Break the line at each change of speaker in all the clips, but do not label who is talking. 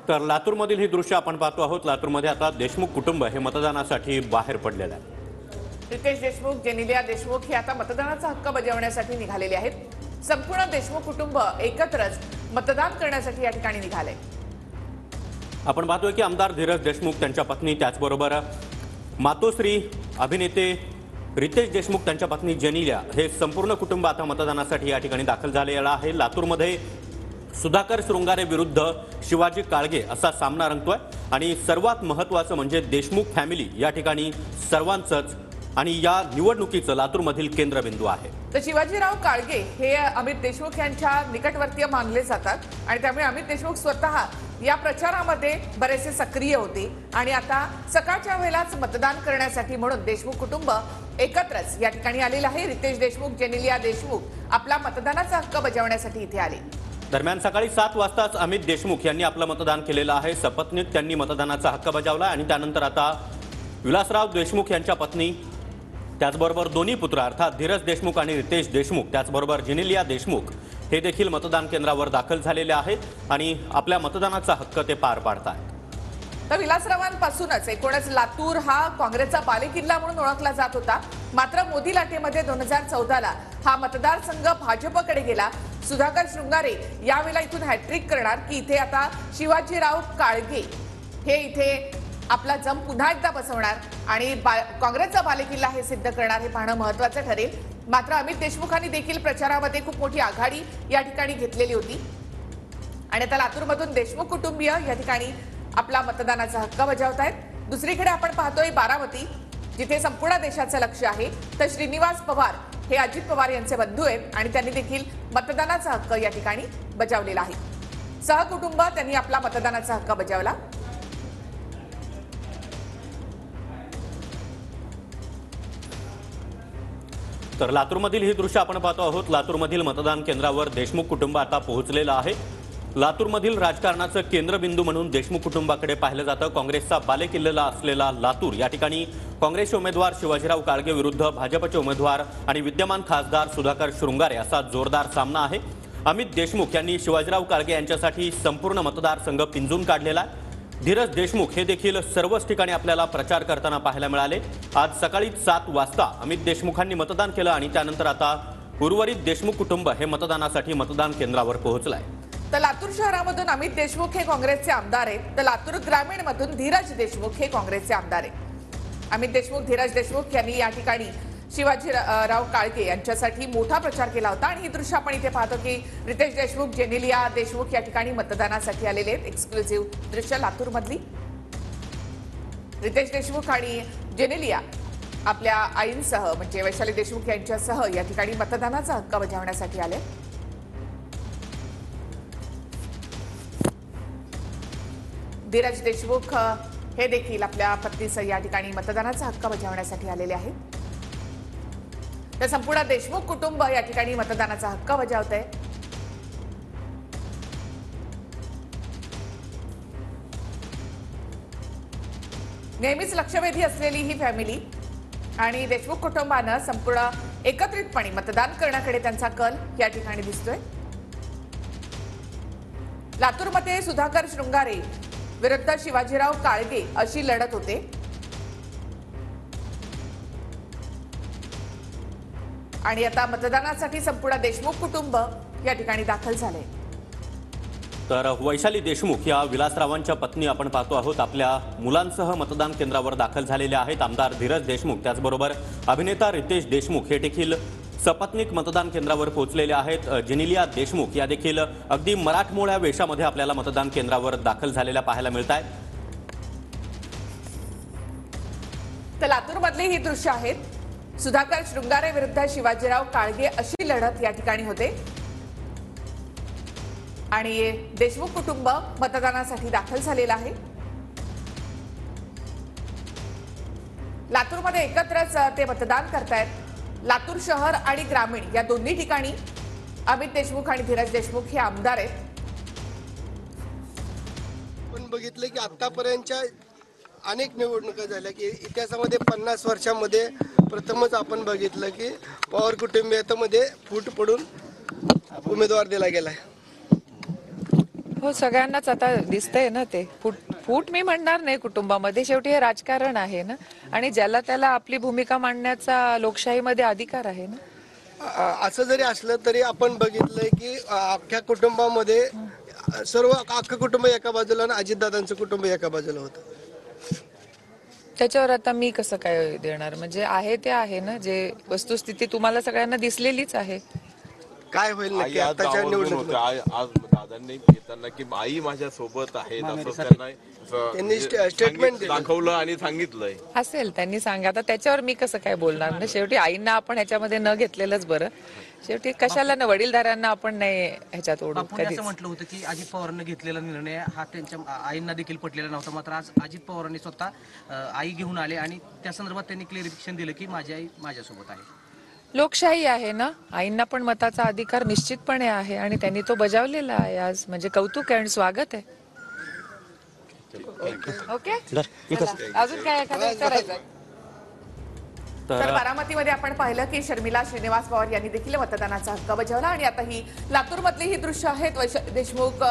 तर लातूरमधील ही दृश्य आपण पाहतो आहोत। लातूरमध्ये आता देशमुख कुटुंब हे मतदानासाठी बाहेर पडलेलं आहे।
रितेश देशमुख, जेनिलिया देशमुख हे आता मतदानाचा हक्क बजावण्यासाठी निघालेले आहेत। संपूर्ण देशमुख कुटुंब एकत्रच मतदान करण्यासाठी या ठिकाणी निघाले।
आपण पाहतोय की आमदार धीरज देशमुख, त्यांच्या पत्नी, त्याचबरोबर मातोश्री अभिनेते रितेश देशमुख, त्यांच्या पत्नी जेनिलिया, हे संपूर्ण कुटुंब आता मतदानासाठी या ठिकाणी दाखल झालेलं आहे। लातूरमध्ये सुधाकर शृंगारे विरुद्ध शिवाजी काळगे असा सामना रंगतोय आणि सर्वात महत्त्वाचं म्हणजे देशमुख फॅमिली या ठिकाणी सर्वांचंच आणि या निवडणुकीचं लातूरमधील केंद्रबिंदू आहे।
तर शिवाजीराव काळगे हे अमित देशमुख यांच्या निकटवर्तीय मानले जातात आणि त्यामुळे अमित देशमुख स्वतः या प्रचारामध्ये बरेचसे सक्रिय होते आणि आता सकाळच्या वेळेलाच मतदान करण्यासाठी म्हणून देशमुख कुटुंब एकत्रच या ठिकाणी आलेलं आहे। रितेश देशमुख, जेनिलिया देशमुख आपला मतदानाचा हक्क बजावण्यासाठी इथे आले।
दरम्यान सकाळी 7 वाजताच अमित देशमुख यांनी आपलं मतदान केलेलं आहे। सपत्नीक त्यांनी मतदानाचा हक्क बजावला आणि त्यानंतर आता विलासराव देशमुख यांच्या पत्नी, त्याचबरोबर दोन्ही पुत्र अर्थात धीरज देशमुख आणि रितेश देशमुख, त्याचबरोबर जेनिलिया देशमुख हे देखील मतदान केंद्रावर दाखल झालेले आहेत आणि आपल्या मतदानाचा हक्क ते पार पाडतात।
तर विलासरावांपासूनच एकूणच लातूर हा काँग्रेसचा बालेकिल्ला म्हणून ओळखला जात होता। मात्र मोदी लाटेमध्ये 2014ला हा मतदारसंघ भाजपकडे गेला। सुधाकर शृंगारे यावेळेला इथून हॅट्रिक करणार की इथे आता शिवाजीराव काळगे हे इथे आपला जम पुन्हा एकदा बसवणार आणि काँग्रेसचा बालेकिल्ला हे सिद्ध करणार, हे पाहणं महत्त्वाचं ठरेल। मात्र अमित देशमुखांनी देखील प्रचारामध्ये खूप मोठी आघाडी या ठिकाणी घेतलेली होती आणि आता लातूरमधून देशमुख कुटुंबीय या ठिकाणी आपला मतदानाचा हक्क बजावतायत। दुसरीकडे आपण पाहतोय बारामती, जिथे संपूर्ण देशाचं लक्ष आहे। तर श्रीनिवास पवार हे अजित पवार यांचे बंधू आहेत आणि त्यांनी देखील मतदानाचा हक्क या ठिकाणी बजावलेला आहे। सहकुटुंब त्यांनी आपला मतदानाचा हक्क बजावला।
तर लातूरमधील ही दृश्य आपण पाहतो आहोत। लातूरमधील मतदान केंद्रावर देशमुख कुटुंब आता पोहोचलेलं आहे। लातूरमधील राजकारणाचं केंद्रबिंदू म्हणून देशमुख कुटुंबाकडे पाहिलं जातं। काँग्रेसचा बालेकिल्ला असलेला लातूर या ठिकाणी काँग्रेसचे उमेदवार शिवाजीराव काळगे विरुद्ध भाजपचे उमेदवार आणि विद्यमान खासदार सुधाकर शृंगारे असा जोरदार सामना आहे। अमित देशमुख यांनी शिवाजीराव काळगे यांच्यासाठी संपूर्ण मतदारसंघ पिंजून काढलेला आहे। धीरज देशमुख हे देखील सर्वच ठिकाणी आपल्याला प्रचार करताना पाहायला मिळाले। आज सकाळी 7 वाजता अमित देशमुखांनी मतदान केलं आणि त्यानंतर आता उर्वरित देशमुख कुटुंब हे मतदानासाठी मतदान केंद्रावर पोहोचलंय।
तर लातूर शहरामधून अमित देशमुख हे काँग्रेसचे आमदार आहेत, तर लातूर ग्रामीणमधून धीरज देशमुख हे काँग्रेसचे आमदार आहेत। अमित देशमुख, धीरज देशमुख यांनी या ठिकाणी शिवाजीराव काळगे यांच्यासाठी मोठा प्रचार केला होता आणि ही दृश्य आपण इथे पाहतो की रितेश देशमुख, जेनिलिया देशमुख या ठिकाणी मतदानासाठी आलेले आहेत। एक्सक्लुझिव्ह दृश्य लातूरमधली। रितेश देशमुख आणि जेनिलिया आपल्या आईंसह म्हणजे वैशाली देशमुख यांच्यासह या ठिकाणी मतदानाचा हक्क बजावण्यासाठी आले। धीरज देशमुख हे देखील आपल्या पत्नीसह या ठिकाणी मतदानाचा हक्क बजावण्यासाठी आलेले आहेत। तर संपूर्ण देशमुख कुटुंब या ठिकाणी मतदानाचा हक्क बजावत आहे। नेहमीच लक्षवेधी असलेली ही फॅमिली आणि देशमुख कुटुंबानं संपूर्ण एकत्रितपणे मतदान करण्याकडे त्यांचा कल या ठिकाणी दिसतोय। लातूरमध्ये सुधाकर शृंगारे विरुद्ध शिवाजीराव काळगे अशी लढत होते आणि आता मतदानासाठी संपूर्ण देशमुख कुटुंब या ठिकाणी दाखल झाले।
तर वैशाली देशमुख या विलासरावांच्या पत्नी आपण पाहतो आहोत, आपल्या मुलांसह मतदान केंद्रावर दाखल झालेले आहेत। आमदार धीरज देशमुख त्याचबरोबर अभिनेता रितेश देशमुख हे देखील सपत्नीक मतदान केंद्रावर पोहोचलेले आहेत। जेनिलिया देशमुख या देखील अगदी मराठमोळ्या वेशामध्ये आपल्याला मतदान केंद्रावर दाखल झालेल्या पाहायला मिळत आहेत।
तर लातूरमधली ही दृश्य आहेत। सुधाकर शृंगारे विरुद्ध शिवाजीराव काळगे अशी लढत या ठिकाणी होते आणि देशमुख कुटुंब मतदानासाठी दाखल झालेलं आहे। लातूरमध्ये एकत्रच ते मतदान करतायत। लातूर शहर आणि ग्रामीण या दोन्ही ठिकाणी अमित देशमुख आणि धीरज देशमुख हे आमदार आहेत।
पण बघितलं की आतापर्यंतच्या अनेक निवडणुका झाल्या की इतिहासामध्ये 50 वर्षांमध्ये प्रथमच आपण बघितलं की पवार कुटुंबियामध्ये फूट पडून उमेदवार दिला गेलाय।
हो, सगळ्यांनाच आता दिसतंय ना ते फूट मी म्हणणार नाही कुटुंबामध्ये. शेवटी हे राजकारण आहे ना, आणि ज्याला त्याला आपली भूमिका मांडण्याचा लोकशाहीमध्ये अधिकार आहे ना.
असं जरी असलं तरी आपण बघितलंय की अख्ख्या कुटुंबामध्ये अख्खं कुटुंब एका बाजूला आणि अजितदादांचं कुटुंब एका बाजूला होतं.
त्याच्यावर आता मी कसं काय देणार? म्हणजे आहे ते आहे ना, जे वस्तुस्थिती तुम्हाला सगळ्यांना दिसलेलीच आहे.
काय होईल नक्की
आई आज
आताच्या
आवर्जून
निवडणुकीत?
होते. आज दादांनी घेताना की आई माझ्या सोबत आहेत असं
त्यांनी
त्यांना
स्टेटमेंट दिलं.
दाखवलं आणि सांगितलंय.
असेल त्यांनी सांगा. आता त्याच्यावर मी कसं काय बोलणार ना? शेवटी आईंना आपण ह्याच्यामध्ये न घेतलेलंच बरं. शेवटी कशाला ना, वडीलधाऱ्यांना आपण नाही ह्याच्यात ओढू
आपण
कधीच.
असं म्हटलं होतं की अजित पवारांनी घेतलेला निर्णय हा त्यांच्या आईंना देखील पटलेला नव्हता. मात्र आज अजित पवारांनी स्वतः आई घेऊन आले आणि त्या संदर्भात त्यांनी क्लिअरिफिकेशन दिलं की माझी आई माझ्यासोबत आहे.
लोकशाही आहे ना, आईंना पण मताचा अधिकार निश्चितपणे आहे आणि त्यांनी तो बजावलेला आहे आज. म्हणजे कौतुक आहे आणि स्वागत आहे. ओके, चला. अजून काय एखादं विचारायचं? तर बारामतीमध्ये आपण पाहिलं की शर्मिला श्रीनिवास पवार यांनी देखील मतदानाचा हक्क बजावला. आणि आता ही लातूरमधली ही दृश्य आहेत. वैशाली देशमुख,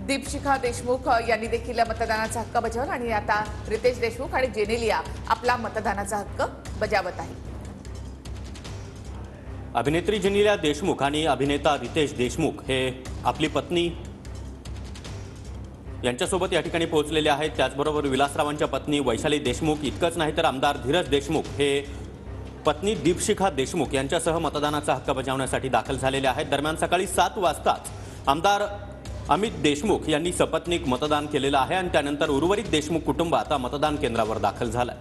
दीपशिखा देशमुख यांनी देखील मतदानाचा हक्क बजावला आणि आता रितेश देशमुख आणि जेनेलिया आपला मतदानाचा हक्क बजावत आहे.
अभिनेत्री जेनेलिया देशमुख आणि अभिनेता रितेश देशमुख हे आपली पत्नी यांच्यासोबत या ठिकाणी पोहोचलेले आहेत. त्याचबरोबर विलासरावांच्या पत्नी वैशाली देशमुख, इतकंच नाही तर आमदार धीरज देशमुख हे पत्नी दीपशिखा देशमुख यांच्यासह मतदानाचा हक्क बजावण्यासाठी दाखल झालेले आहेत. दरम्यान सकाळी 7 वाजताच आमदार अमित देशमुख यांनी सपत्नीक मतदान केलेलं आहे आणि त्यानंतर उर्वरित देशमुख कुटुंब आता मतदान केंद्रावर दाखल झालंय.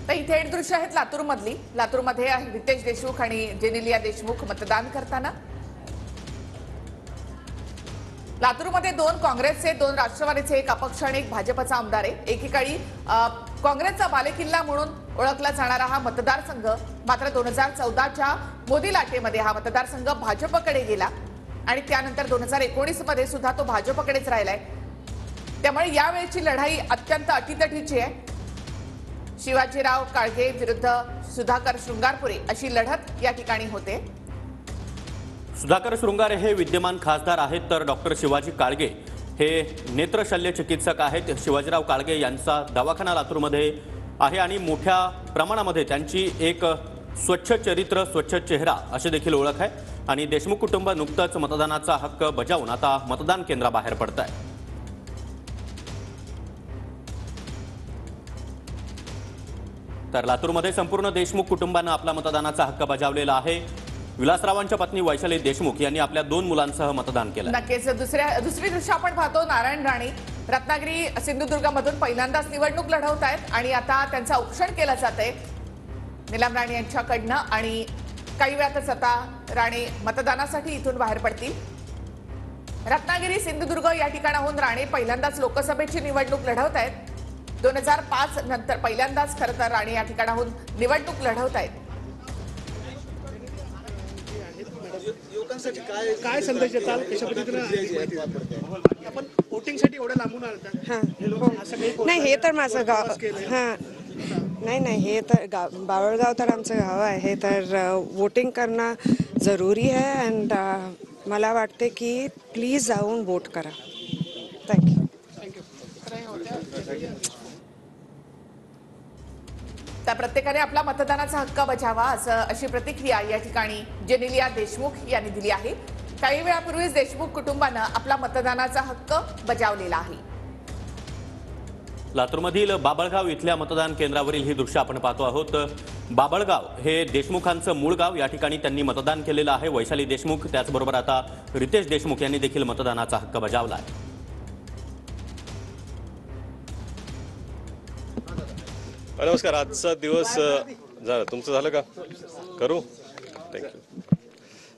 तर इथे एक दृश्य आहेत लातूरमधली. लातूरमध्ये रितेश देशमुख आणि जेनेलिया देशमुख मतदान करताना. लातूरमध्ये 2 काँग्रेसचे, 2 राष्ट्रवादीचे, एक अपक्ष आणि एक भाजपचा आमदार आहे. एकेकाळी काँग्रेसचा बालेकिल्ला म्हणून ओळखला जाणारा हा मतदारसंघ मात्र 2014च्या मोदी लाटेमध्ये हा मतदारसंघ भाजपकडे गेला आणि त्यानंतर 2019 मध्ये सुद्धा तो भाजपकडेच राहिलाय. त्यामुळे यावेळची लढाई अत्यंत अटीतटीची आहे. शिवाजीराव काळगे विरुद्ध सुधाकर शृंगारपुरे अशी लढत या ठिकाणी होते.
सुधाकर शृंगारे हे विद्यमान खासदार आहेत, तर डॉक्टर शिवाजी काळगे हे नेत्रशल्य चिकित्सक आहेत. शिवाजीराव काळगे यांचा दवाखाना लातूरमध्ये आहे आणि मोठ्या प्रमाणामध्ये त्यांची एक स्वच्छ चरित्र, स्वच्छ चेहरा अशी देखील ओळख आहे. आणि देशमुख कुटुंब नुकतंच मतदानाचा हक्क बजावून आता मतदान केंद्राबाहेर पडत आहे. तर लातूरमध्ये संपूर्ण देशमुख कुटुंबानं आपला मतदानाचा हक्क बजावलेला आहे. विलासरावांच्या पत्नी वैशाली देशमुख यांनी आपल्या 2 मुलांसह मतदान केलं.
नक्कीच. दुसरी दृश्य आपण पाहतो. नारायण राणे रत्नागिरी सिंधुदुर्गमधून पहिल्यांदाच निवडणूक लढवत आहेत आणि आता त्यांचं औक्षण केलं जात आहे नीलम राणे यांच्याकडनं. आणि काही वेळातच आता राणे मतदानासाठी इथून बाहेर पडतील. रत्नागिरी सिंधुदुर्ग या ठिकाणाहून राणे पहिल्यांदाच लोकसभेची निवडणूक लढवत आहेत. 2005 नंतर पहिल्यांदाच खरं तर राणे या ठिकाणाहून निवडणूक लढवत आहेत.
युवकांसाठी काय संदेश देताल? कशा पद्धतीने आपण वोटिंगसाठी एवढं लांबून आलता?
नाही, हे तर माझं गाव. हां, नाही, हे तर बावळगाव तर आमचं गाव आहे. तर वोटिंग करणं जरुरी आहे अँड मला वाटते की प्लीज जाऊन वोट करा. थँक्यू.
त्या प्रत्येकाने आपला मतदानाचा हक्क बजावा अशी प्रतिक्रिया या ठिकाणी जेनेलिया देशमुख यांनी दिली आहे. काही वेळापूर्वीच देशमुख कुटुंबानं आपला मतदानाचा हक्क बजावलेला आहे.
लातूरमधील बाबळगाव इथल्या मतदान केंद्रावरील ही दृश्य आपण पाहतो आहोत. बाबळगाव हे देशमुखांचं मूळ गाव. या ठिकाणी त्यांनी मतदान केलेलं आहे. वैशाली देशमुख त्याचबरोबर आता रितेश देशमुख यांनी देखील मतदानाचा हक्क बजावला आहे.
नमस्कार. आजचा दिवस झालं तुमचं झालं का? करू. थँक्यू.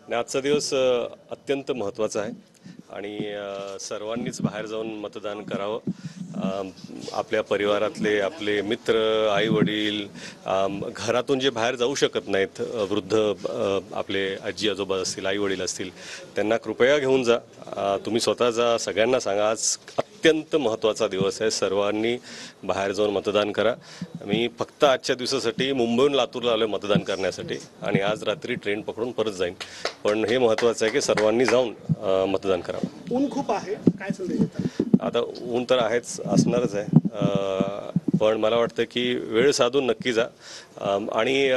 आणि आजचा दिवस अत्यंत महत्त्वाचा आहे आणि सर्वांनीच बाहेर जाऊन मतदान करावं. आपल्या परिवारातले आपले मित्र, आई वडील, घरातून जे बाहेर जाऊ शकत नाहीत, वृद्ध आपले आजी आजोबा असतील, आई वडील असतील, त्यांना कृपया घेऊन जा. तुम्ही स्वतः जा. सगळ्यांना सांगा आज अत्यंत महत्त्वाचा दिवस आहे. सर्वांनी बाहेर जाऊन मतदान करा. मी फक्त आजच्या दिवसासाठी मुंबईहून लातूरला आलो मतदान करण्यासाठी आणि आज रात्री ट्रेन पकडून परत जाईन. पण हे महत्त्वाचं आहे की सर्वांनी जाऊन मतदान करावं.
ऊन खूप आहे, काय संदेश देतात?
आता ऊन तर आहेच, असणारच आहे, पण मला वाटतं की वेळ साधून नक्की जा. आणि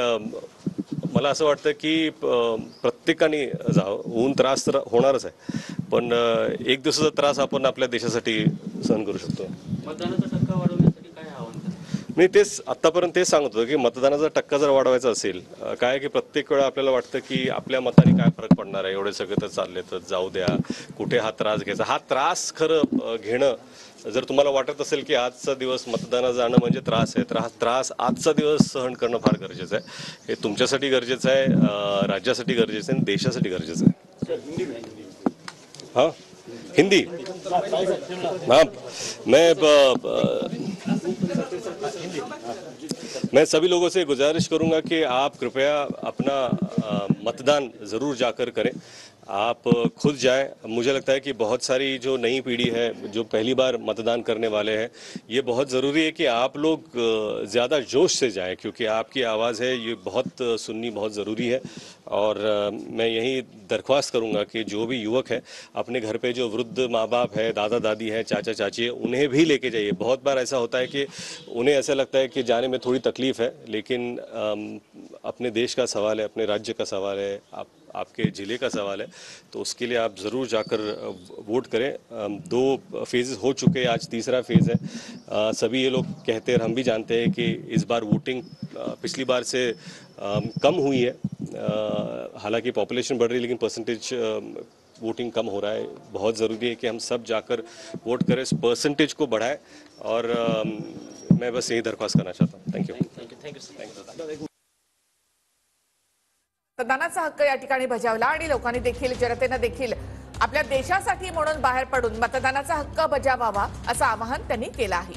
मला असं वाटतं की प्रत्येकाने जावं. ऊन त्रास तर होणारच आहे, पण एक दिवसाचा त्रास आपण आपल्या देशासाठी सहन करू शकतो.
मतदानाचा टक्का वाढवण्यासाठी काय आव्हान?
मी तेच आत्तापर्यंत तेच सांगत होतो की मतदानाचा टक्का जर वाढवायचा असेल, काय की प्रत्येक वेळा आपल्याला वाटतं की आपल्या मताने काय फरक पडणार आहे, एवढे सगळे तर चालले तर जाऊ द्या, कुठे हा त्रास घ्यायचा. हा त्रास खरं घेणं, जर तुम्हाला वाटत असेल की आजचा दिवस मतदानाला जाणं म्हणजे त्रास आहे, तर हा त्रास आजचा दिवस सहन करणं फार गरजेचं आहे. हे तुमच्यासाठी गरजेचं आहे, राज्यासाठी गरजेचं आहे आणि देशासाठी गरजेचं आहे. हाँ हिंदी, हाँ मैं सभी लोगों से गुजारिश करूंगा कि आप कृपया अपना मतदान ज़रूर जाकर करें. आप खुद जाएं. मुझे लगता है कि बहुत सारी जो नई पीढ़ी है, जो पहली बार मतदान करने वाले हैं, ये बहुत ज़रूरी है कि आप लोग ज़्यादा जोश से जाएं, क्योंकि आपकी आवाज़ है ये बहुत सुननी बहुत ज़रूरी है. और मैं यही दरख्वास्त करूंगा कि जो भी युवक है अपने घर पे जो वृद्ध माँ बाप है, दादा दादी है, चाचा चाची है, उन्हें भी लेके जाइए. बहुत बार ऐसा होता है कि उन्हें ऐसा लगता है कि जाने में थोड़ी तकलीफ है, लेकिन अपने देश का सवाल है, अपने राज्य का सवाल है, आपके ज़िले का सवाल है, तो उसके लिए आप ज़रूर जाकर वोट करें. 2 फेजेस हो चुके हैं, आज तीसरा फेज़ है. सभी ये लोग कहते हैं, हम भी जानते हैं कि इस बार वोटिंग पिछली बार से कम हुई है. हालांकि पॉपुलेशन बढ़ रही है, लेकिन परसेंटेज वोटिंग कम हो रहा है. बहुत ज़रूरी है कि हम सब जाकर वोट करें, इस परसेंटेज को बढ़ाएं. और मैं बस यही दरख्वास्त करना चाहता हूँ. Thank you.
मतदानाचा हक्क या ठिकाणी बजावला आणि लोकांनी देखील, जनतेनं देखील आपल्या देशासाठी म्हणून बाहेर पडून मतदानाचा हक्क बजावावा असं आवाहन त्यांनी केलं आहे.